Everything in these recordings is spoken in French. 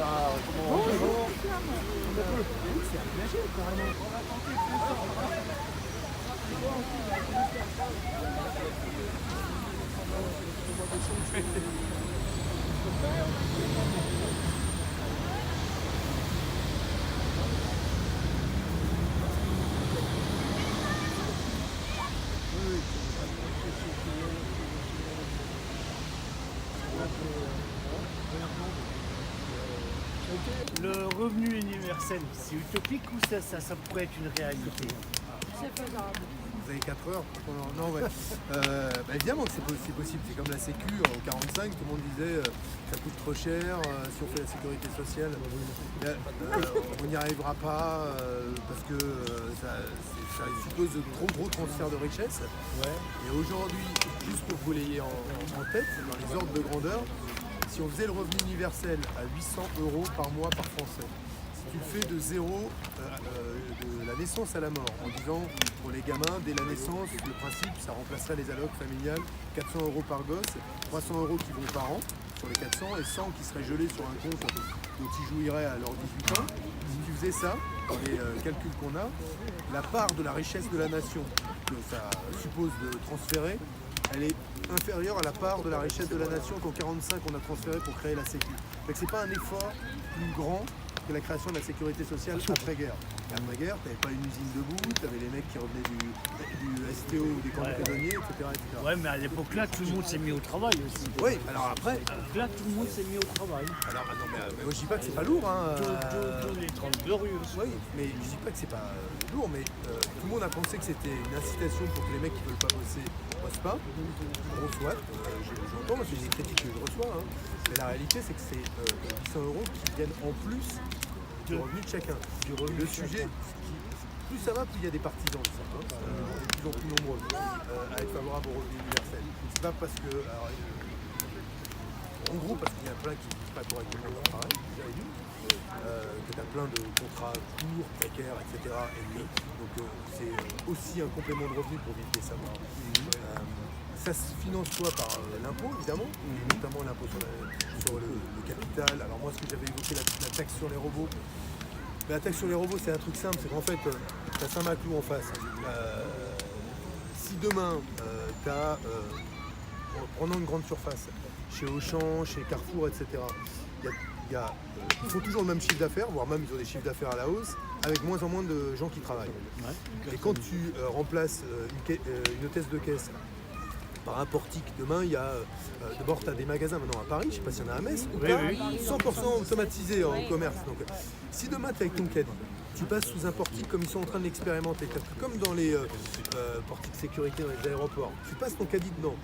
Bonjour. Le revenu universel, c'est utopique ou ça pourrait être une réalité? C'est faisable. Vous avez 4 heures? Non, ouais. Évidemment que c'est possible. C'est comme la Sécu en 45, tout le monde disait ça coûte trop cher si on fait la sécurité sociale. On n'y arrivera pas parce que ça suppose de trop gros transferts de richesse. Ouais. Et aujourd'hui, juste pour que vous l'ayez en tête, dans les ordres de grandeur, si on faisait le revenu universel à 800 € par mois par Français, si tu le fais de zéro, de la naissance à la mort, en disant pour les gamins, dès la naissance, le principe, ça remplacerait les allocs familiales, 400 € par gosse, 300 € qui vont par an sur les 400 et 100 qui seraient gelés sur un compte dont ils jouiraient à leurs 18 ans. Si tu faisais ça, dans les calculs qu'on a, la part de la richesse de la nation que ça suppose de transférer, elle est inférieure à la part de la richesse de la nation qu'en 45 on a transféré pour créer la Sécu. Donc c'est pas un effort plus grand que la création de la sécurité sociale après-guerre. Et après-guerre, tu n'avais pas une usine debout, tu avais les mecs qui revenaient du STO ou des camps de prisonniers, etc., etc. Ouais, mais à l'époque là, tout le monde s'est mis au travail aussi. Oui, alors après. Là, tout le monde s'est mis au travail. Alors, non, mais moi je dis pas que c'est pas lourd, hein. Tous les 30 glorieux. Oui, mais je dis pas que c'est pas lourd, mais tout le monde a pensé que c'était une incitation pour que les mecs qui veulent pas bosser bossent pas. Bon, soit, j'entends, parce que j'ai des critiques que je reçois, hein. Mais la réalité c'est que c'est 800 € qui viennent en plus du revenu de chacun. Le sujet, plus ça va, plus il y a des partisans de ça. Hein. On est de plus en plus nombreux à être favorables au revenu universel. C'est pas parce que. Alors, en gros, parce qu'il y a plein qui ne vivent pas correctement leur travail, déjà et nous, que tu as plein de contrats courts, précaires, etc. ennemis. Donc c'est aussi un complément de revenu pour vivre décemment. Ça se finance soit par l'impôt, évidemment, notamment l'impôt sur le capital. Alors moi, ce que j'avais évoqué, la taxe sur les robots. Mais la taxe sur les robots, c'est un truc simple, c'est qu'en fait, tu as Saint-Maclou en face. Si demain, tu as, prenons une grande surface, chez Auchan, chez Carrefour, etc., ils font toujours le même chiffre d'affaires, voire même ils ont des chiffres d'affaires à la hausse, avec moins en moins de gens qui travaillent. Ouais. Et quand tu remplaces une hôtesse de caisse par un portique, demain il y a d'abord tu as des magasins maintenant à Paris, je ne sais pas s'il y en a à Metz, ou pas, 100% automatisé en commerce. Donc si demain tu es avec ton caddie, tu passes sous un portique comme ils sont en train de l'expérimenter, comme dans les portiques de sécurité dans les aéroports, tu passes ton caddie dedans.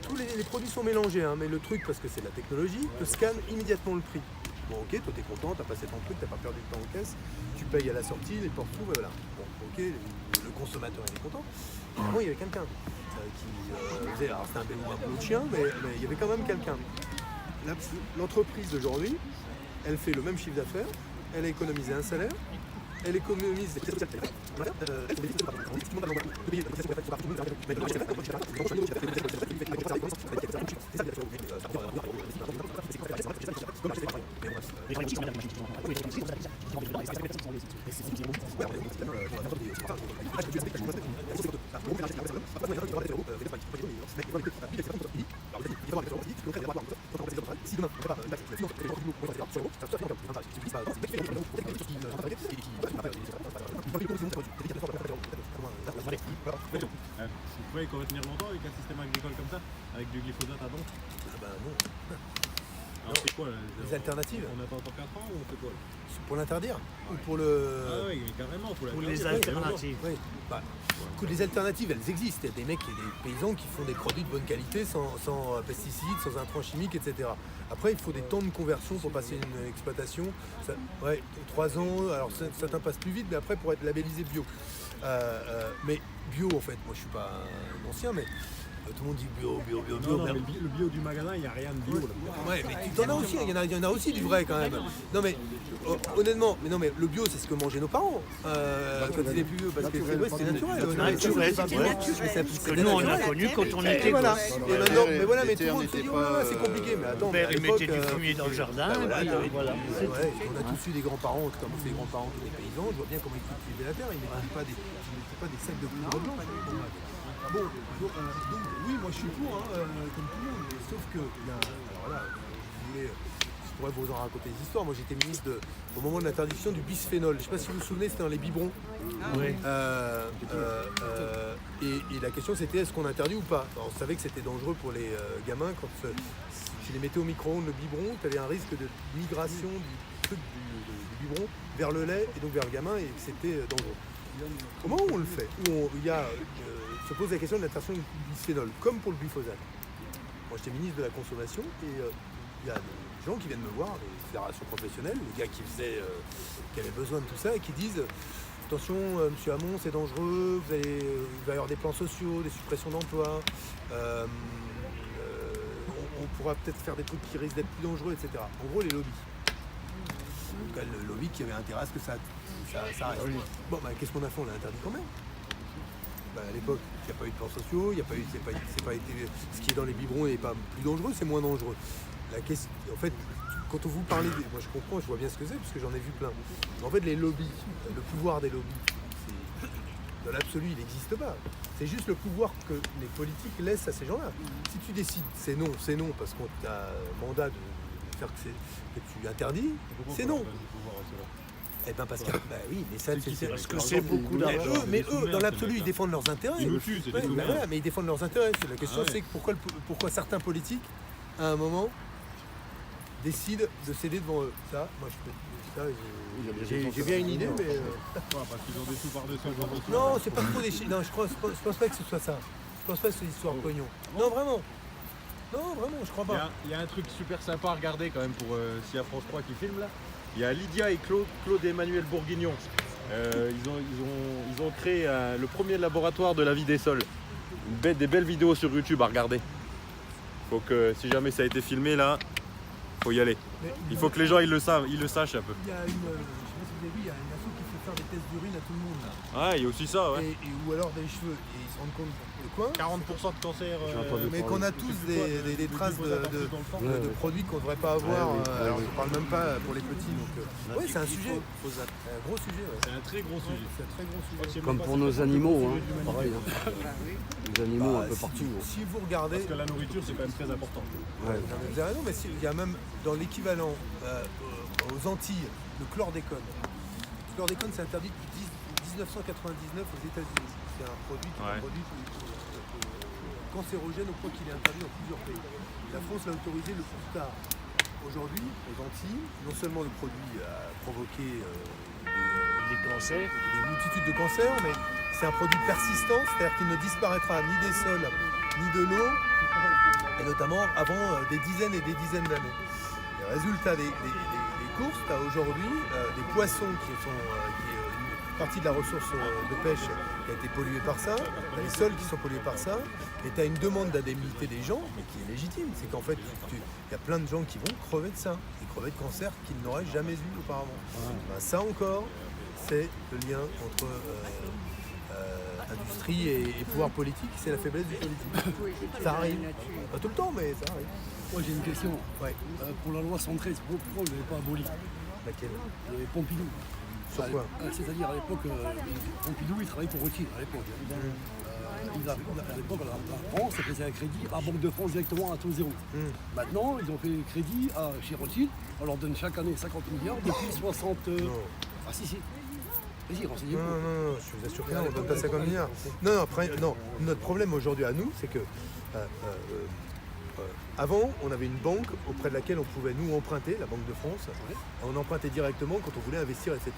Tous les produits sont mélangés, hein, mais le truc, parce que c'est de la technologie, te scanne immédiatement le prix. Bon, ok, toi t'es content, t'as passé ton truc, t'as pas perdu de temps en caisse, tu payes à la sortie, les portes s'ouvrent, voilà. Bon, ok, le consommateur il est content. Bon, il y avait quelqu'un qui faisait, alors c'était un boulot de chien, mais il y avait quand même quelqu'un. L'entreprise d'aujourd'hui, elle fait le même chiffre d'affaires, elle a économisé un salaire, elle économise des pièces Vous pouvez qu'on va tenir longtemps avec un système agricole comme ça, avec du glyphosate avant? Ah bah non. Alors c'est quoi là, les alternatives? On attend encore 4 ans ou on fait quoi là? Pour l'interdire ou pour le... Ah oui, carrément, pour les alternatives. Oui. Bah, écoute, les alternatives, elles existent. Il y a des mecs, des paysans qui font des produits de bonne qualité, sans pesticides, sans intrants chimiques, etc. Après, il faut des temps de conversion pour passer une exploitation. Ça, 3 ans, alors certains passent plus vite, mais après, pour être labellisé bio. Mais bio, en fait, moi je suis pas un ancien, mais tout le monde dit bio, Non, merde. mais le bio du magasin, il n'y a rien de bio là. Ouais, mais tu t'en as aussi, il y en a aussi du vrai quand même. Non mais honnêtement, mais le bio c'est ce que mangeaient nos parents quand ils étaient plus vieux, parce que c'était naturel. Naturel, C'était ouais. Que nous, on a connu quand on Et était voilà, gosses. et maintenant, mais voilà, mais tout le monde se dit, oh là là, c'est compliqué, mais attends, Mon mais à père, il l'époque, mettait du fumier dans le jardin. Voilà. ouais, on a tous eu des grands-parents, comme c'est des grands-parents qui étaient paysans, je vois bien comment ils cultivaient la terre, ils mettaient pas des sacs de poudre blanche. Bon, donc, oui, moi je suis pour, comme tout le monde, mais sauf que, alors là, si vous voulez, je pourrais vous en raconter des histoires. Moi j'étais ministre au moment de l'interdiction du bisphénol. Je ne sais pas si vous vous souvenez, c'était dans les biberons. Oui. Et la question c'était est-ce qu'on interdit ou pas. Alors, on savait que c'était dangereux pour les gamins quand si tu les mettais au micro-ondes le biberon, tu avais un risque de migration du biberon vers le lait et donc vers le gamin et que c'était dangereux. Comment on le fait? Se pose la question de l'interdiction du bisphénol, comme pour le glyphosate. Moi j'étais ministre de la consommation et il y a des gens qui viennent me voir, les fédérations professionnelles, les gars qui avaient besoin de tout ça et qui disent attention, monsieur Hamon, c'est dangereux, il va y avoir des plans sociaux, des suppressions d'emplois, on pourra peut-être faire des trucs qui risquent d'être plus dangereux, etc. En gros, les lobbies. En tout cas, le lobby qui avait intérêt à ce que ça reste. Bon, qu'est-ce qu'on a fait? On l'a interdit quand même. À l'époque, il n'y a pas eu de plans sociaux, c'est pas été, ce qui est dans les biberons n'est pas plus dangereux, c'est moins dangereux. La question, en fait, quand on vous parle, moi je comprends, je vois bien ce que c'est, parce que j'en ai vu plein. En fait, les lobbies, le pouvoir des lobbies, dans l'absolu, il n'existe pas. C'est juste le pouvoir que les politiques laissent à ces gens-là. Si tu décides c'est non, parce qu'on t'a mandat de faire que tu interdis, c'est non. Eh ben parce que, oui, mais ça, c'est Parce que c'est beaucoup d'argent. mais eux, dans l'absolu, ils défendent leurs intérêts. Ils nous tuent, c'est des sous-merdes. Voilà, mais ils défendent leurs intérêts. La question, c'est pourquoi certains politiques, à un moment, décident de céder devant eux. Ça, moi, j'ai bien une idée, mais... Parce qu'ils ont des sous par-dessus. Non, c'est pas trop des chiffres. Non, je pense pas que ce soit ça. Je pense pas que ce soit l'histoire de pognon. Non, vraiment. Non, vraiment, je crois pas. Il y a un truc super sympa à regarder quand même pour s'il y a France 3 qui filme là. Il y a Lydia et Claude Emmanuel Bourguignon. Ils ont créé le premier laboratoire de la vie des sols. Des belles vidéos sur YouTube à regarder. Faut que si jamais ça a été filmé là, faut y aller. Il faut que les gens ils le sachent un peu. Il y a je sais pas si vous avez vu, il y a une asso qui fait faire des tests d'urine à tout le monde là. Ah, il y a aussi ça, ouais. Ou alors des cheveux. Et ils se rendent compte de quoi 40% de cancer. mais qu'on a tous des traces de produits qu'on ne devrait pas avoir. Alors je ne parle même pas pour les petits. Oui, c'est un sujet. Un gros sujet. Ouais. C'est un très gros sujet. C'est un très gros sujet. Comme pour nos animaux, pareil. Les animaux un peu partout. Si vous regardez. Parce que la nourriture, c'est quand même très important. Ouais. Vous avez raison, mais il y a même dans l'équivalent aux Antilles, le chlordécone. Le chlordécone, c'est interdit depuis 1999 aux États-Unis. C'est un produit cancérogène au point qu'il est interdit dans plusieurs pays. La France l'a autorisé le plus tard. Aujourd'hui, aux Antilles, non seulement le produit a provoqué Des cancers. des multitudes de cancers, mais c'est un produit persistant, c'est-à-dire qu'il ne disparaîtra ni des sols, ni de l'eau, et notamment avant des dizaines et des dizaines d'années. Le résultat des courses, tu as aujourd'hui des poissons qui est une partie de la ressource de pêche qui a été polluée par ça, tu as les sols qui sont pollués par ça, et tu as une demande d'indemnité des gens, mais qui est légitime. C'est qu'en fait, il y a plein de gens qui vont crever de ça, et crever de cancer qu'ils n'auraient jamais eu auparavant. Ben, ça encore, c'est le lien entre industrie et pouvoir politique, c'est la faiblesse du politique. Ça arrive. Pas tout le temps, mais ça arrive. Moi j'ai une question. Ouais. Pour la loi 113, pourquoi vous ne l'avez pas aboli? Laquelle? Le Pompidou. Sur quoi? C'est-à-dire à l'époque, Pompidou il travaillait pour Rothschild à l'époque. À l'époque, la France a fait un crédit à Banque de France directement à taux zéro. Maintenant, ils ont fait crédit chez Rothschild, on leur donne chaque année 50 milliards depuis 60... Ah si. Vas-y, renseignez-vous. Non, je vous assure que non, on ne donne pas 50 milliards. Non, notre problème aujourd'hui à nous, c'est que avant, on avait une banque auprès de laquelle on pouvait nous emprunter, la Banque de France. On empruntait directement quand on voulait investir, etc.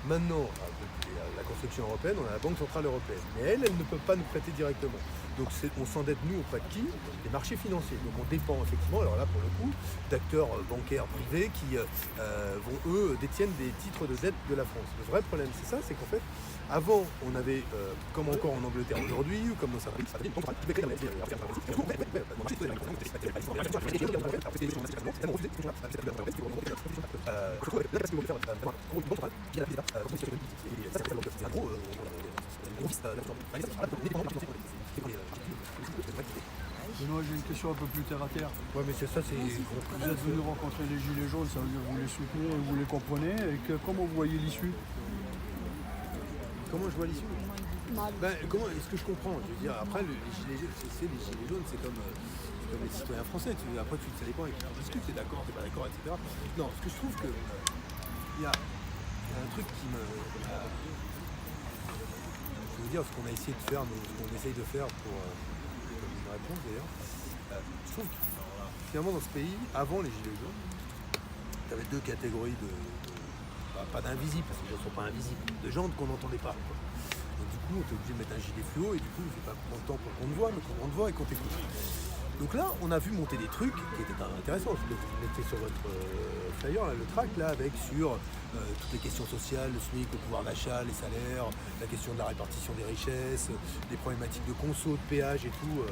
Maintenant, depuis la construction européenne, on a la Banque Centrale Européenne. Mais elle ne peut pas nous prêter directement. Donc on s'endette, nous, auprès de qui? Des marchés financiers. Donc on dépend effectivement, alors là pour le coup, d'acteurs bancaires privés qui détiennent des titres de dette de la France. Le vrai problème, c'est ça, c'est qu'en fait, avant, on avait, comme encore en Angleterre aujourd'hui, ou comme dans certains pays, Benoît, j'ai une question un peu plus terre à terre. ouais, mais c'est ça, c'est. Vous êtes venu rencontrer les Gilets jaunes, ça veut dire que vous les soutenez, vous les comprenez, et comment vous voyez l'issue? Comment je vois l'issue? Ben, comment est-ce que je comprends? Je veux dire, après, les gilets jaunes, c'est comme les citoyens français. Après, ça dépend avec qui tu discutes, t'es d'accord, t'es pas d'accord, etc. Non, ce que je trouve que il y a un truc qui me. Je veux dire, ce qu'on a essayé de faire, ce qu'on essaye de faire pour une réponse d'ailleurs. Je trouve que finalement, dans ce pays, avant les gilets jaunes, tu avais deux catégories pas d'invisibles, parce que les gens ne sont pas invisibles, de gens qu'on n'entendait pas. Quoi. Donc du coup, on était obligé de mettre un gilet fluo et du coup, c'est pas longtemps pour qu'on te voit, mais qu'on te voit et qu'on t'écoute. Donc là, on a vu monter des trucs qui étaient intéressants. Vous mettez sur votre flyer là, le track là, avec sur toutes les questions sociales, le SMIC, le pouvoir d'achat, les salaires, la question de la répartition des richesses, les problématiques de conso, de péage et tout.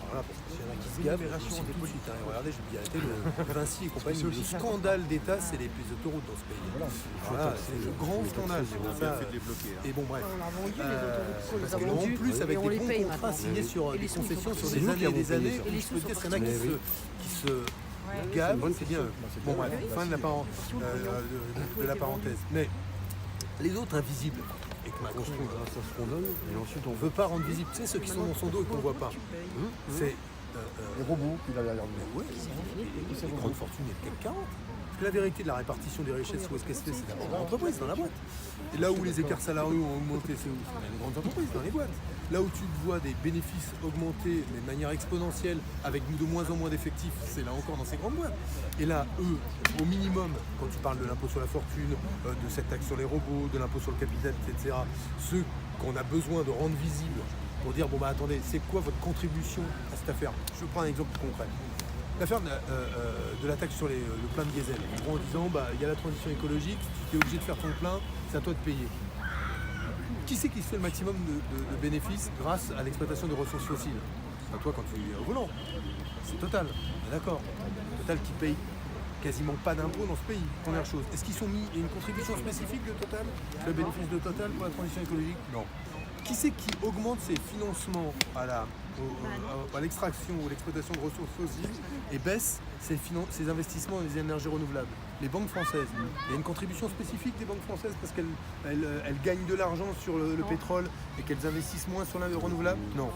Voilà, parce que s'il y en a qui se gavent, je tout de suite. Regardez, je vous dis, arrêtez le Vinci et compagnie. Le scandale d'État, c'est les autoroutes dans ce pays. Voilà, c'est le grand scandale. Et bon, bref. On l'a vendu, les autoroutes. On les a En vendus plus, avec et on des les bons paye contrats maintenant. signés sur Et des les sous, concessions ils sur sont des années et des années. Et les Je peux sous dire sont qu'il y en a qui se gavent, c'est bien eux. Bon, bref, fin de la parenthèse. Mais les autres invisibles, et que Macron, Ça se condamne, et ensuite on ne veut pas rendre visibles, tu sais, ceux qui sont dans son dos et qu'on ne voit pas. C'est les robots qu'il a derrière lui. ouais, les grandes fortunes et le CAC 40. Parce que la vérité de la répartition des richesses, où est-ce qu'elle se fait? C'est dans l'entreprise, dans la boîte. Et là où les écarts salariaux ont augmenté, c'est où? C'est dans les grandes entreprises, dans les boîtes. Là où tu vois des bénéfices augmenter, mais de manière exponentielle, avec de moins en moins d'effectifs, c'est là encore dans ces grandes boîtes. Et là, eux, au minimum, quand tu parles de l'impôt sur la fortune, de cette taxe sur les robots, de l'impôt sur le capital, etc., ceux qu'on a besoin de rendre visibles pour dire, bon bah attendez, c'est quoi votre contribution à cette affaire? Je prends un exemple concret. L'affaire de la taxe sur le plein de diesel. En gros, en disant, bah, il y a la transition écologique, tu es obligé de faire ton plein, c'est à toi de payer. Qui c'est qui se fait le maximum de bénéfices grâce à l'exploitation des ressources fossiles? C'est toi quand tu es au volant. C'est Total, on est d'accord. Total qui paye quasiment pas d'impôts dans ce pays, première chose. Est-ce qu'ils sont mis une contribution spécifique de Total? Le bénéfice de Total pour la transition écologique? Non. Qui c'est qui augmente ses financements à l'extraction ou l'exploitation de ressources fossiles et baisse ses investissements dans les énergies renouvelables? Les banques françaises. Il y a une contribution spécifique des banques françaises parce qu'elles gagnent de l'argent sur le pétrole et qu'elles investissent moins sur les renouvelables? Non.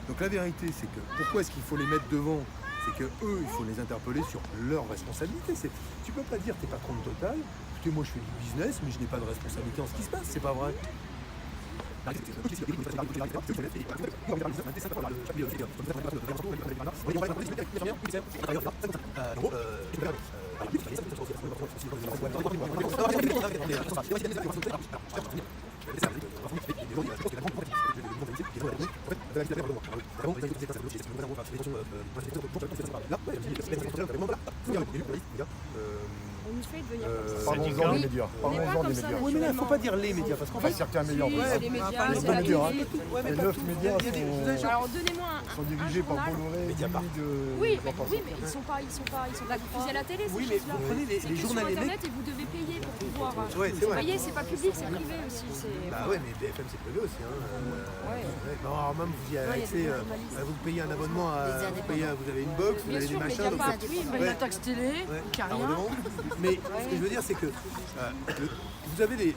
Donc la vérité, c'est que pourquoi est-ce qu'il faut les mettre devant? C'est que eux, il faut les interpeller sur leurs responsabilités. Tu peux pas dire t'es patron de Total, écoutez, moi je fais du business, mais je n'ai pas de responsabilité en ce qui se passe, c'est pas vrai. On nous fait devenir Parlons-en des médias. On n'est pas Parlons-en comme des ça, médias. Oui, mais là, il ne faut pas dire les médias, parce qu'en fait, Certains médias, Oui, c'est les médias, c'est pas la médias, télé. Les 9 médias Alors donnez-moi sont un dirigés par journal. Bolloré, Mediapart. Oui, mais ils sont pas diffusés à la télé, ces oui, mais choses-là. vous prenez les C'est que sur journaux, les Internet et vous devez payer pour pouvoir. Ouais, c'est Vous vrai. voyez, c'est pas public, c'est privé aussi. Bah ouais, mais BFM c'est privé aussi. Hein. Ouais. Non, alors même vous y avez Ouais, il y a accès, des journalistes. vous payez un abonnement, vous avez une box, vous Bien avez des sûr, machins. donc- Mediapart, oui, mais Ouais. la taxe télé, Ouais. qui a Alors, rien. vraiment. Mais ce que je veux dire, c'est que vous avez les.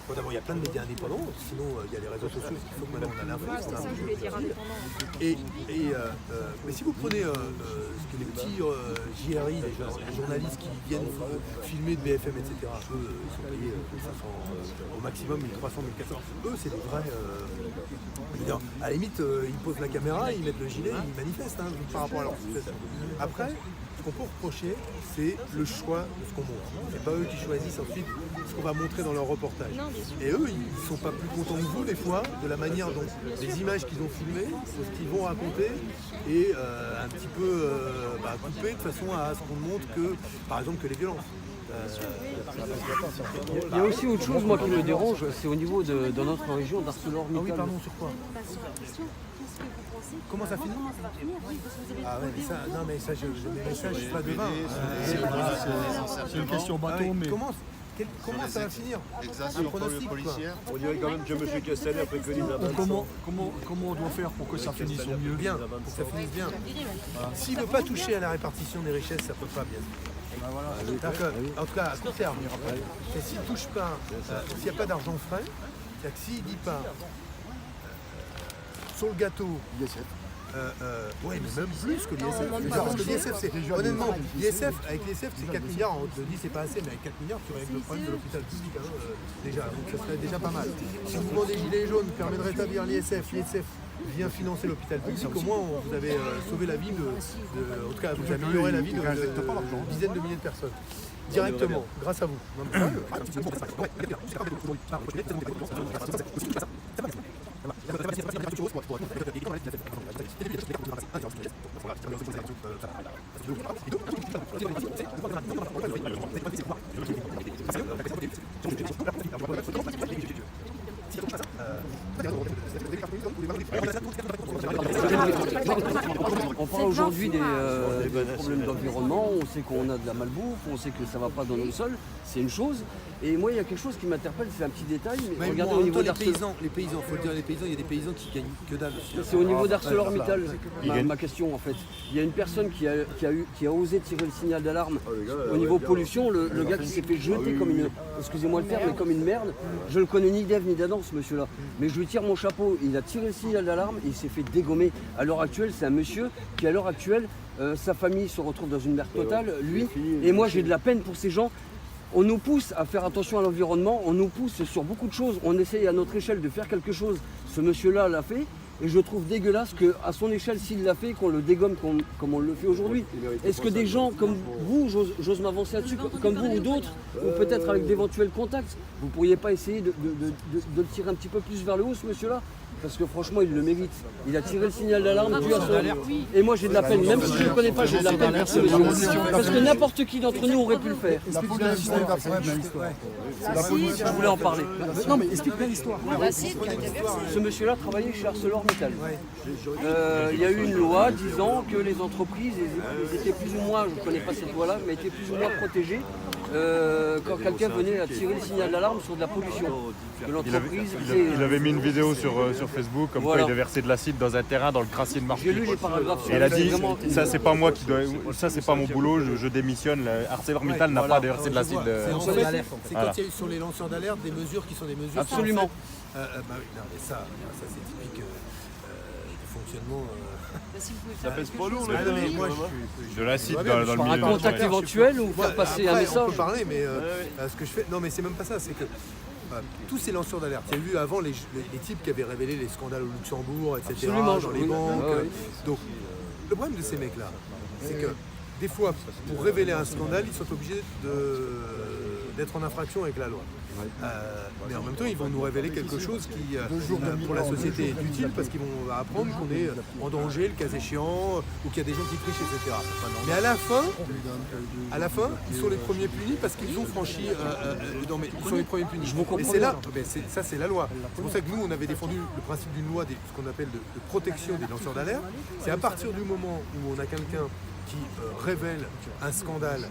Bon, d'abord, il y a plein de médias indépendants, sinon il y a les réseaux sociaux, ce qu'il faut que maintenant on a l'info. Ouais, c'est ça que je voulais dire, indépendant. Mais si vous prenez les petits JRI, les journalistes qui viennent filmer de BFM, etc., eux, ils sont payés 500, au maximum 1300, 1400. Eux, c'est des vrais. Je veux dire, à la limite, ils posent la caméra, ils mettent le gilet, ils manifestent par rapport à leur situation. Après, qu'on peut reprocher, c'est le choix de ce qu'on montre. C'est pas eux qui choisissent ensuite ce qu'on va montrer dans leur reportage. Et eux, ils sont pas plus contents que vous des fois de la manière dont les images qu'ils ont filmées, de ce qu'ils vont raconter, et un petit peu coupé de façon à ce qu'on ne montre que, par exemple, que les violences. Il y a aussi autre chose, moi, qui me dérange, c'est au niveau de notre région d'ArcelorMittal. Ah oui, pardon, sur quoi? Comment ça finit? Ah ouais, mais ça, non mais ça, je suis pas devin. C'est une question bateau, mais... Comment ça va finir? Un pronostic, quoi. On dirait quand même que M. Castaner préconise la Comment on doit faire pour que ça finisse au mieux? Bien, pour que ça finisse bien. S'il ne veut pas toucher à la répartition des richesses, ça ne peut pas bien. En tout cas, à court terme. Et s'il ne touche pas, s'il n'y a pas d'argent frais, c'est-à-dire que s'il ne dit pas sur le gâteau, oui, mais même plus que l'ISF. Parce que l'ISF, c'est honnêtement, l'ISF, avec l'ISF, c'est 4 milliards. On te dit c'est pas assez, mais avec 4 milliards, tu règles le problème de l'hôpital public déjà. Donc ça serait déjà pas mal. Si le mouvement des Gilets jaunes permet de rétablir l'ISF vient financer l'hôpital public, au moins vous avez sauvé la vie en tout cas, vous améliorez la vie de dizaines de milliers de personnes. Directement, grâce à vous. Non, mais On parle aujourd'hui des problèmes d'environnement, on sait qu'on a de la malbouffe, on sait que ça ne va pas dans nos sols, c'est une chose. Et moi, il y a quelque chose qui m'interpelle, c'est un petit détail. Mais regardez, au niveau les paysans, faut le dire, les paysans, il y a des paysans qui gagnent que dalle. C'est au niveau d'ArcelorMittal, ma question en fait. Il y a une personne qui a osé tirer le signal d'alarme au niveau pollution, le gars qui s'est fait jeter comme une, excusez-moi le terme, mais comme une merde. Je le connais ni d'Ève ni d'Adam, ce monsieur-là. Mais je lui tire mon chapeau, il a tiré le signal d'alarme et il s'est fait dégommer. À l'heure actuelle, c'est un monsieur qui, à l'heure actuelle, sa famille se retrouve dans une merde totale, lui. Et moi, j'ai de la peine pour ces gens. On nous pousse à faire attention à l'environnement, on nous pousse sur beaucoup de choses, on essaye à notre échelle de faire quelque chose. Ce monsieur-là l'a fait et je trouve dégueulasse qu'à son échelle, s'il l'a fait, qu'on le dégomme comme on le fait aujourd'hui. Est-ce que des gens comme vous, j'ose m'avancer là-dessus, comme vous ou d'autres, ou peut-être avec d'éventuels contacts, vous ne pourriez pas essayer de le tirer un petit peu plus vers le haut, ce monsieur-là? Parce que franchement, il le mérite. Il a tiré le signal d'alarme dû à son... Et moi, j'ai de la peine. Même si je ne le connais pas, j'ai de la peine pour ce monsieur. Parce que n'importe qui d'entre nous aurait pu le faire. Je voulais en parler. Non, mais explique bien l'histoire. Ce monsieur-là travaillait chez ArcelorMittal. Il y a eu une loi disant que les entreprises elles étaient plus ou moins, je ne connais pas cette loi-là, mais étaient plus ou moins protégées quand quelqu'un venait à tirer le signal d'alarme sur de la pollution de l'entreprise. Il avait mis une vidéo sur Facebook comme quoi il avait versé de l'acide dans un terrain dans le crassier de Marseille. J'ai lu les paragraphes. Et il a dit ça c'est pas moi qui dois, ça c'est pas mon boulot, je démissionne. ArcelorMittal n'a pas versé de l'acide. C'est quand il y a eu sur les lanceurs d'alerte des mesures qui sont des mesures. Absolument. Oui, non, mais ça c'est typique du fonctionnement. Ça pèse pas lourd moi, de l'acide dans le milieu. Un contact éventuel ou faire passer un message. On peut parler, mais ce que je fais, non mais c'est même pas ça, c'est que tous ces lanceurs d'alerte, il y a eu avant les types qui avaient révélé les scandales au Luxembourg, etc., Absolument, dans les banques. Donc le problème de ces mecs-là, c'est que des fois, pour révéler un scandale, ils sont obligés d'être en infraction avec la loi. Mais en même temps, ils vont nous révéler quelque chose qui, pour la société, est utile parce qu'ils vont apprendre qu'on est en danger, le cas échéant, ou qu'il y a des gens qui trichent, etc. Mais à la fin, ils sont les premiers punis parce qu'ils ont franchi. Non, mais ils sont les premiers punis. Et c'est là, ça c'est la loi. C'est pour ça que nous, on avait défendu le principe d'une loi, ce qu'on appelle de protection des lanceurs d'alerte. C'est à partir du moment où on a quelqu'un qui révèle un scandale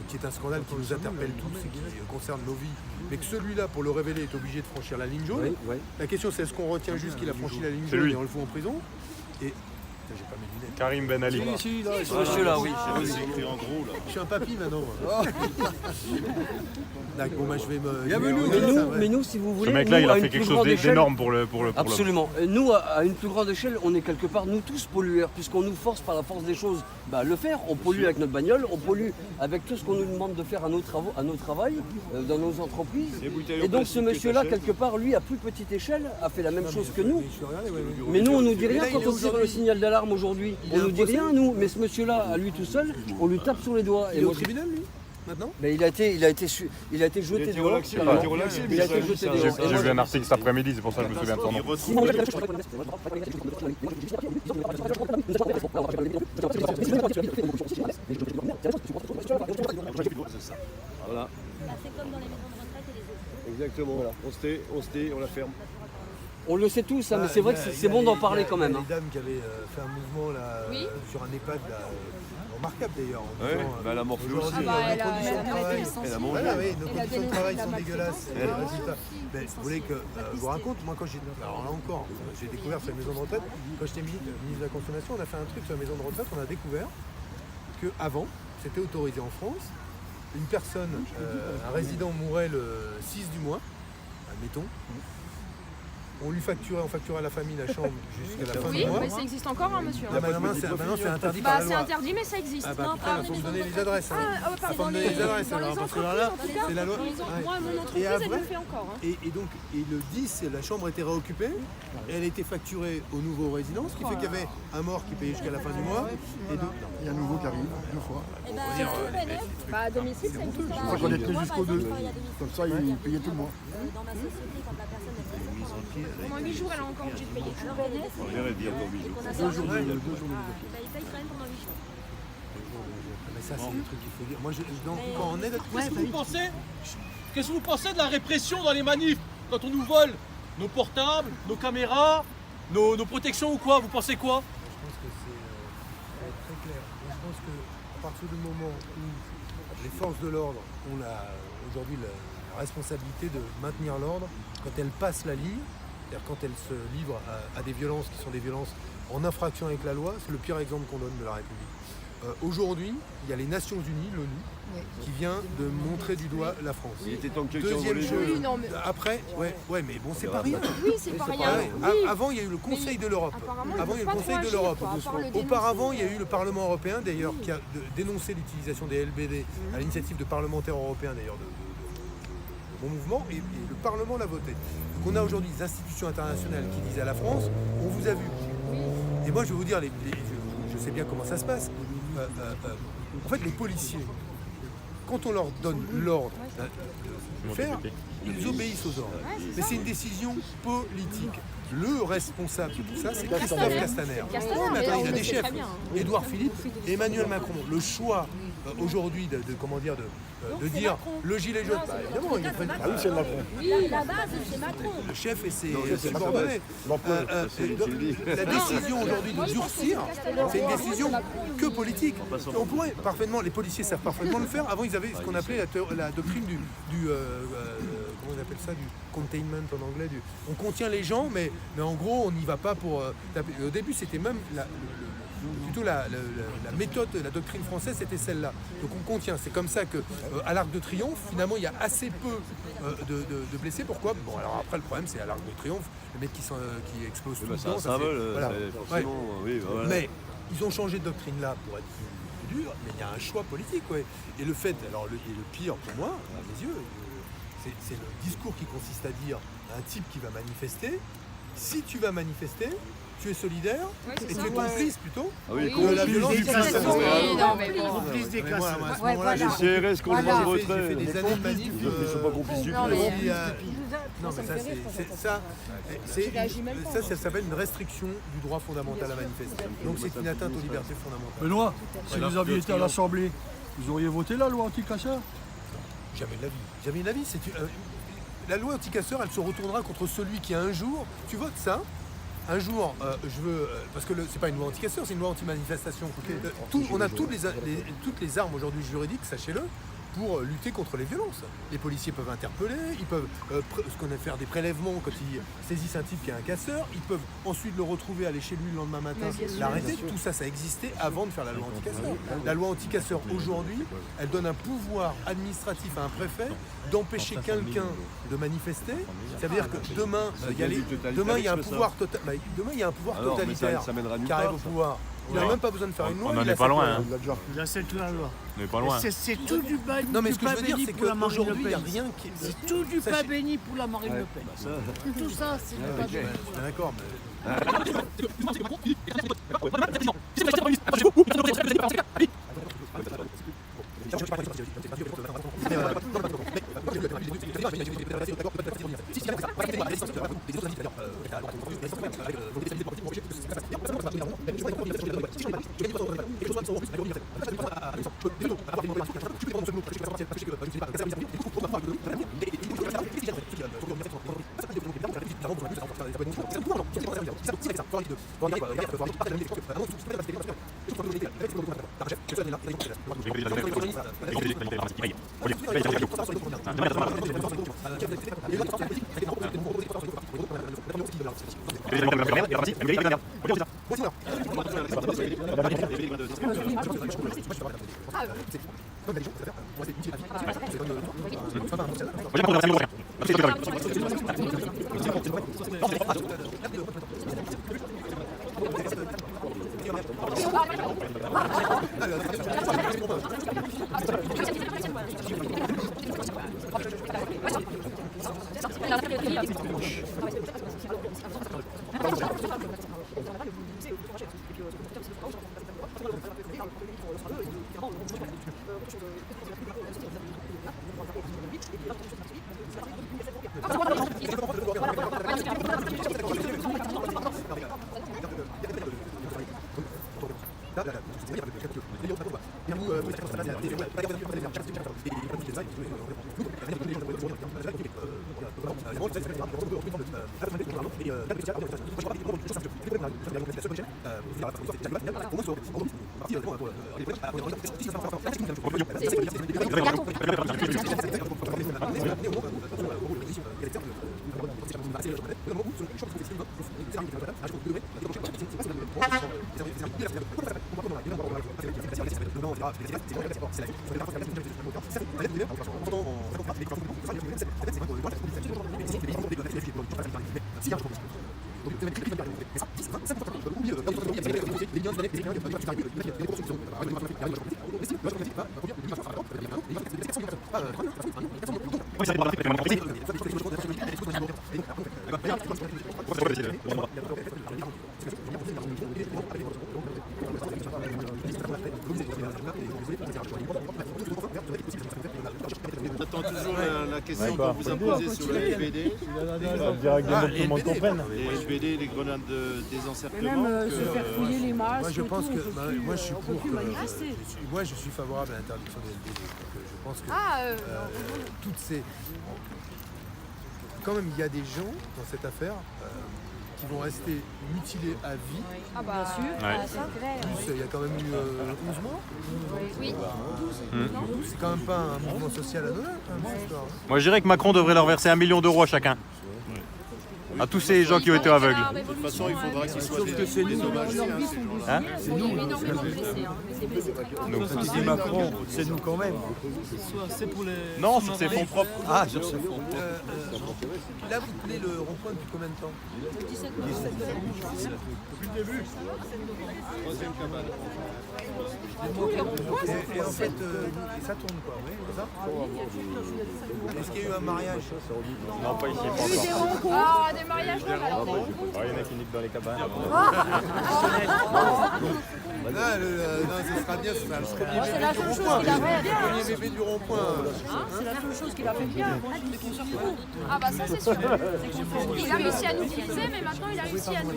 qui est un scandale qui nous interpelle tous et qui concerne nos vies, mais que celui-là, pour le révéler, est obligé de franchir la ligne jaune. La question, c'est est-ce qu'on retient juste qu'il a franchi la ligne jaune et on le fout en prison? Et j'ai pas mes lunettes. Karim Ben Ali. Ce monsieur-là, oui. C'est écrit en gros là. Je suis un papy maintenant. Bon, je vais me. Mais nous, si vous voulez. Ce mec-là, il a fait quelque chose d'énorme pour le. Absolument. Nous, à une plus grande échelle, on est quelque part, nous tous pollueurs, puisqu'on nous force par la force des choses le faire. On pollue avec notre bagnole, on pollue avec tout ce qu'on nous demande de faire à nos travail, dans nos entreprises. Et donc, ce monsieur-là, quelque part, lui, à plus petite échelle, a fait la même chose que nous. Mais nous, on nous dit rien quand on tire le signal d'alarme. d'alarme aujourd'hui. On nous dit rien, nous, mais ce monsieur-là, à lui tout seul, on lui tape sur les doigts. Il est au tribunal, lui, maintenant? Ben, il a été jeté dehors. relaxé, carrément. mais Il a été jeté dehors. J'ai vu un article cet après-midi, c'est pour ça que je me souviens de son nom. Voilà. C'est comme dans les maisons de retraite et les autres. Exactement. Voilà. On se tait, on la ferme. On le sait tous, hein, mais c'est vrai que c'est bon d'en parler quand même. Il y a les dames qui avaient fait un mouvement là, Oui. sur un EHPAD là, remarquable d'ailleurs. en Ouais, disant, bah, elle a morflé aujourd'hui, aussi. Ah bah, nos elle a conditions de arrêté travail- les sensibles. Elle a mangé. Voilà, oui, nos Elle a conditions de donné travail la sont dégueulasses. maltraitance. Et le Ouais. résultat. Mais vous voulez que je vous raconte, moi quand j'ai. Alors là encore, j'ai découvert sur les maisons de retraite, quand j'étais ministre de la Consommation, on a fait un truc sur les maisons de retraite, on a découvert qu'avant, c'était autorisé en France, une personne, un résident mourait le 6 du mois, admettons. On facturait à la famille la chambre jusqu'à la fin Oui, du mois. mais ça existe encore, hein, monsieur. Ah, maintenant, c'est interdit Bah, par la c'est loi. interdit, mais ça existe. Ah bah Non, putain, pas il faut dans me donner les les adresses. hein. Ah, Faut me dans donner les les adresses, dans les alors, parce que entreprises, là, en tout cas. c'est la loi. Dans les en- Ouais. Moi, mon Et entreprise, elle après- le fait encore. hein. Et donc, le 10, la chambre était réoccupée et elle était facturée aux nouveaux résidents, ce qui fait qu'il y avait un mort qui payait jusqu'à la fin du mois. Et donc, Il y a un nouveau qui arrive, 2 fois. Bah, à domicile, ça existe. Il faut qu'on ait tenu jusqu'au 2. Comme ça, il payait tout le mois. Dans ma société, quand la personne est présente pendant 8 jours, elle a encore obligé de payer. Alors, elle est- On dirait dire dans 8 jours. qu'on a 2 jours de ça. deux jours de Bah, il paye quand même pendant 8 jours. mais ça, c'est des trucs qu'il faut dire. Moi, quand on est Qu'est-ce que vous pensez de la répression dans les manifs? Quand on nous vole nos portables, nos caméras, nos protections ou quoi? Vous pensez quoi? Je pense que c'est très clair. Moi, je pense qu'à partir du moment où les forces de l'ordre ont aujourd'hui la responsabilité de maintenir l'ordre, quand elles passent la ligne, c'est-à-dire quand elles se livrent à des violences qui sont des violences en infraction avec la loi, c'est le pire exemple qu'on donne de la République. Aujourd'hui, il y a les Nations Unies, l'ONU, qui vient de montrer du doigt la France. Il était temps que quelqu'un Deuxième envoie les chose, Oui, non, mais- après, ouais, mais bon, c'est pas rien. Oui, c'est pas rien. Ouais, Oui. Avant, il y a eu le Conseil de l'Europe. Apparemment, ils Avant, il y a eu peuvent le pas Conseil trop de l'Europe. agir, quoi, à part le Auparavant, il y a dénoncer. eu le Parlement européen, d'ailleurs, qui a dénoncé l'utilisation des LBD à l'initiative de parlementaires européens, d'ailleurs, de mon mouvement, et le Parlement l'a voté. Donc, on a aujourd'hui des institutions internationales qui disent à la France, on vous a vu. Et moi, je vais vous dire, je sais bien comment ça se passe. En fait, les policiers, quand on leur donne l'ordre de faire, ils obéissent aux ordres. Mais c'est une décision politique. Le responsable de tout ça, c'est Christophe Castaner. Castaner, Oh, mais attends, mais il a on des le sait chefs. très bien. Édouard Philippe et Emmanuel Macron. Le choix aujourd'hui de dire le gilet jaune, bah, évidemment, il est très... Ah oui, c'est Macron. Oui, la base, c'est Macron. le chef et ses c'est subordonnés. La décision aujourd'hui de durcir, c'est une décision que politique. On pourrait parfaitement, les policiers savent parfaitement le faire. Avant, ils avaient ce qu'on appelait la doctrine du comment on appelle ça, du containment en anglais. On contient les gens, mais en gros, on n'y va pas pour taper. Au début, c'était même plutôt la méthode, la doctrine française, c'était celle-là. Donc on contient. C'est comme ça que à l'Arc de Triomphe, finalement, il y a assez peu de blessés. Pourquoi? Bon, alors après, le problème, c'est à l'Arc de Triomphe, les mecs qui explosent tout le C'est un temps. ça, symbole, voilà. forcément. Oui, voilà. Mais ils ont changé de doctrine là pour être plus dur, mais il y a un choix politique. Ouais. Et le fait, alors le pire pour moi, à mes yeux, c'est le discours qui consiste à dire à un type qui va manifester, si tu vas manifester, tu es solidaire et tu es complice plutôt Ah oui, de la violence. Oui, non, mais bon. Complice des casses. Voilà, moi, à ce Ouais, moment-là, voilà. CRS contre le j'ai retrait. fait des années de manif. Ils sont pas complices du tout. Non, mais- Non, mais ça s'appelle une restriction du droit fondamental à manifester. Donc c'est une atteinte aux libertés fondamentales. Benoît, si vous aviez été à l'Assemblée, vous auriez voté la loi anti-casseur? Jamais de la vie. Jamais de la vie. La loi anti-casseur, elle se retournera contre celui qui un jour, tu votes ça, un jour, je veux, parce que c'est pas une loi anti-casseur, c'est une loi anti-manifestation. On a toutes les armes aujourd'hui juridiques, sachez-le, pour lutter contre les violences. Les policiers peuvent interpeller, ils peuvent faire des prélèvements quand ils saisissent un type qui est un casseur, ils peuvent ensuite le retrouver, aller chez lui le lendemain matin, l'arrêter. Tout ça, ça existait avant de faire la loi anti-casseur. La loi anti-casseur aujourd'hui, elle donne un pouvoir administratif à un préfet d'empêcher quelqu'un de manifester. Ça veut dire que demain, il y a un pouvoir totalitaire qui arrive au pouvoir. Il n'a même pas besoin de faire une loi. On n'en est pas loin. Hein. Il l'a déjà fait. Il a cette la loi. On n'est pas loin. C'est tout du pas Non, mais ce que je pas veux dire, béni c'est pour la Marine Le qu'aujourd'hui, il n'y a Pen. rien qui. C'est tout du pas Sachez- béni pour la Marine Le Pen. Tout ça, c'est du pas béni. D'accord, mais. J'attends toujours la question qu'on vous a posée sur le HBD. Tout le monde comprenne. Les HBD, les grenades de désencerclement. Même se faire fouiller les masques. Moi je pense que moi je suis pour que manifester. moi je suis favorable à l'interdiction des LBD. Je pense que toutes ces quand même il y a des gens dans cette affaire qui vont rester mutilés à vie. Ah bah, bien sûr. Ouais. Plus, il y a quand même eu 11 morts. Oui. C'est quand même pas un mouvement social anodin, cette histoire. Moi je dirais que Macron devrait leur verser 1 million d'euros à chacun. À tous ces gens qui ont été aveugles. De toute façon, il faudra qu'ils soient dédommagés. Hein Ils ont énormément blessés. Quand il dit Macron, c'est nous quand même. C'est pour les. Non, sur ses fonds propres. Ah, sur ce fond. Là, vous tenez le rond-point depuis combien de temps? 17 Depuis le début. Troisième cabane. Et en fait, ça tourne quoi, oui, c'est ça? Est-ce qu'il y a eu un mariage? Non, pas ici, pas encore. Ah, des mariages, non, alors non. Il y en a qui niquent dans les cabanes. Non, ce sera bien, ce sera le premier C'est bébé la du seule chose rond-point. qu'il a fait Le bien. premier bébé du rond-point. C'est la seule chose qu'il a fait bien. Ah bah ça c'est sûr. Il a réussi à nous diviser, mais maintenant il a réussi à nous...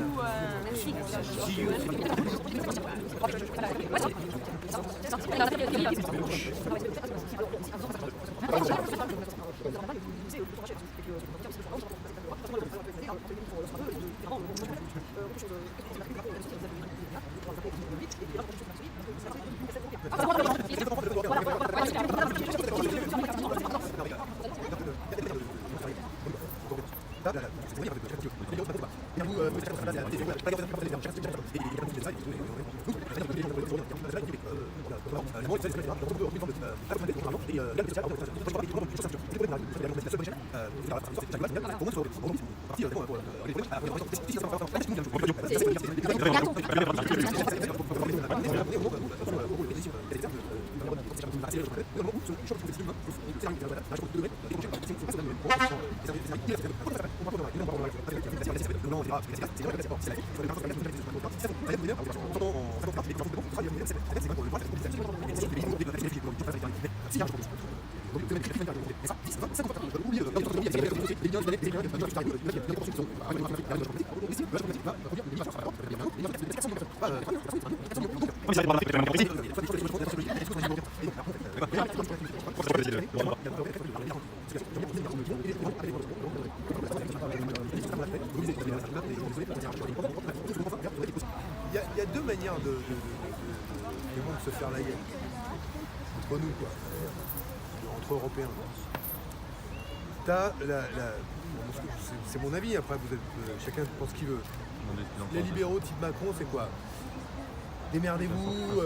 Il y a deux manières de se faire la guerre entre nous, quoi, entre Européens. T'as c'est mon avis, après vous êtes, chacun pense ce qu'il veut. Les libéraux type Macron, c'est quoi? Démerdez-vous,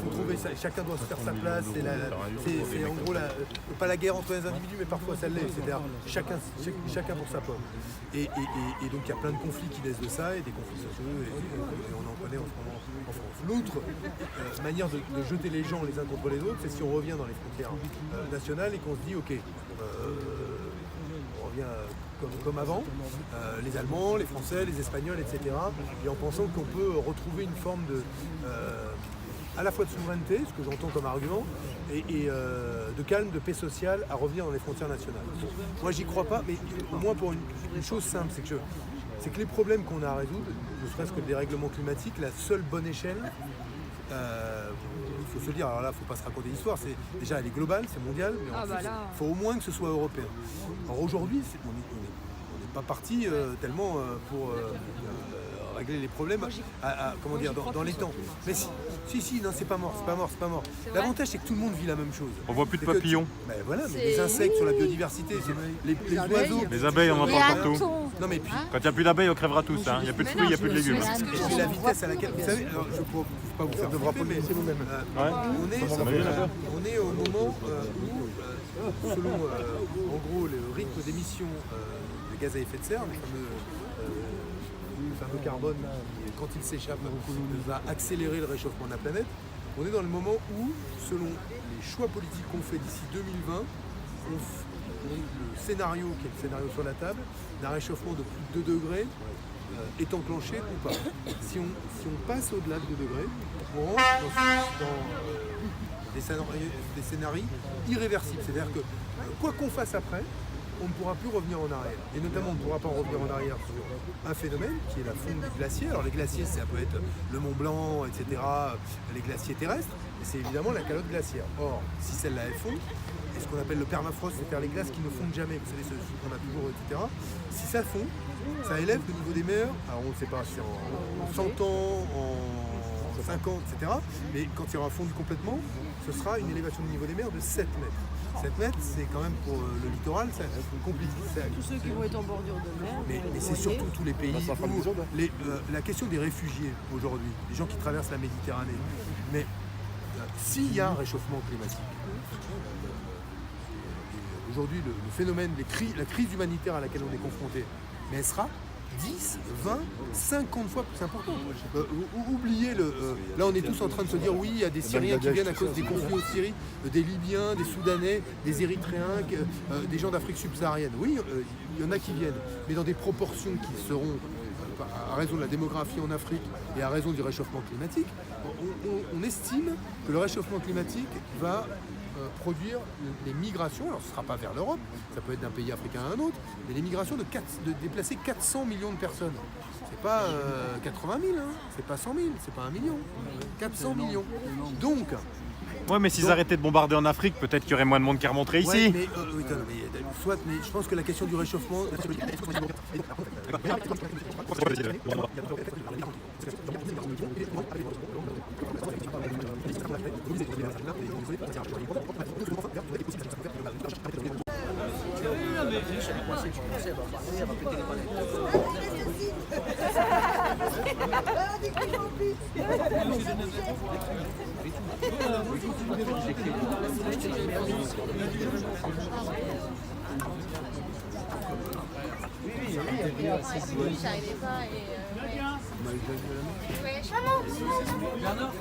faut trouver ça, chacun doit se faire sa place. C'est en gros pas la guerre entre les individus, mais parfois ça l'est. C'est-à-dire chacun pour sa pomme. Et donc il y a plein de conflits qui naissent de ça, et des conflits sociaux, et on en connaît en ce moment en France. L'autre manière de jeter les gens les uns contre les autres, c'est si on revient dans les frontières nationales et qu'on se dit ok, on revient comme avant, les Allemands, les Français, les Espagnols, etc. Et en pensant qu'on peut retrouver une forme à la fois de souveraineté, ce que j'entends comme argument, et de calme, de paix sociale à revenir dans les frontières nationales. Moi j'y crois pas, mais au moins pour une chose simple, c'est que les problèmes qu'on a à résoudre, ne serait-ce que le dérèglement climatique, la seule bonne échelle, il faut se dire, alors là, il ne faut pas se raconter l'histoire, déjà elle est globale, c'est mondial, mais il faut au moins que ce soit européen. Alors aujourd'hui, on n'est pas parti tellement pour régler les problèmes comment dire, dans les temps. Mais si, non, c'est pas mort. L'avantage, c'est que tout le monde vit la même chose. On voit plus de papillons. Ben voilà, mais les insectes sur la biodiversité, les oiseaux. Les abeilles, on en parle partout. Non, mais puis, quand il n'y a plus d'abeilles, on crèvera tous. Il n'y a plus de fruits, il n'y a plus de légumes. Et la vitesse à laquelle, vous savez, alors, je ne peux pas vous faire de bras mais c'est nous-mêmes. On est au moment où, selon en gros le rythme d'émission de gaz à effet de serre, le fameux carbone qui, quand il s'échappe, va accélérer le réchauffement de la planète. On est dans le moment où, selon les choix politiques qu'on fait d'ici 2020, le scénario qui est le scénario sur la table, d'un réchauffement de plus de 2 degrés est enclenché ou pas. Si on passe au-delà de 2 degrés, on rentre dans des scénarios irréversibles. C'est-à-dire que quoi qu'on fasse après, on ne pourra plus revenir en arrière. Et notamment, on ne pourra pas revenir en arrière sur un phénomène qui est la fonte des glaciers. Alors les glaciers, ça peut être le Mont Blanc, etc., les glaciers terrestres, et c'est évidemment la calotte glaciaire. Or, si celle-là, elle fond, et ce qu'on appelle le permafrost, c'est-à-dire les glaces qui ne fondent jamais, vous savez, ce qu'on a toujours, etc., si ça fond, ça élève le niveau des mers, alors on ne sait pas, c'est en 100 ans, en 50, etc., mais quand il y aura fondu complètement, ce sera une élévation du niveau des mers de 7 mètres. 7 mètres, c'est quand même pour le littoral, c'est compliqué. Tous ceux qui vont être en bordure de mer. Mais c'est surtout tous les pays où la question des réfugiés aujourd'hui, les gens qui traversent la Méditerranée. Mais s'il y a un réchauffement climatique, aujourd'hui le phénomène, la crise humanitaire à laquelle on est confronté, mais elle sera 10, 20, 50 fois plus important. Oubliez là on est tous en train de se dire oui, il y a des Syriens qui viennent à cause des conflits en Syrie, des Libyens, des Soudanais, des Érythréens, des gens d'Afrique subsaharienne. Oui, il y en a qui viennent, mais dans des proportions qui seront, à raison de la démographie en Afrique et à raison du réchauffement climatique, on estime que le réchauffement climatique va produire des migrations, alors ce ne sera pas vers l'Europe, ça peut être d'un pays africain à un autre, mais des migrations de déplacer 400 millions de personnes. C'est pas 80 000, hein, c'est pas 100 000, c'est pas 1 million, 400 millions. Donc... Ouais, mais s'ils arrêtaient de bombarder en Afrique, peut-être qu'il y aurait moins de monde qui remonterait ici. Ouais, mais je pense que la question du réchauffement... J'arrivais pas et... Ouais, Bernard.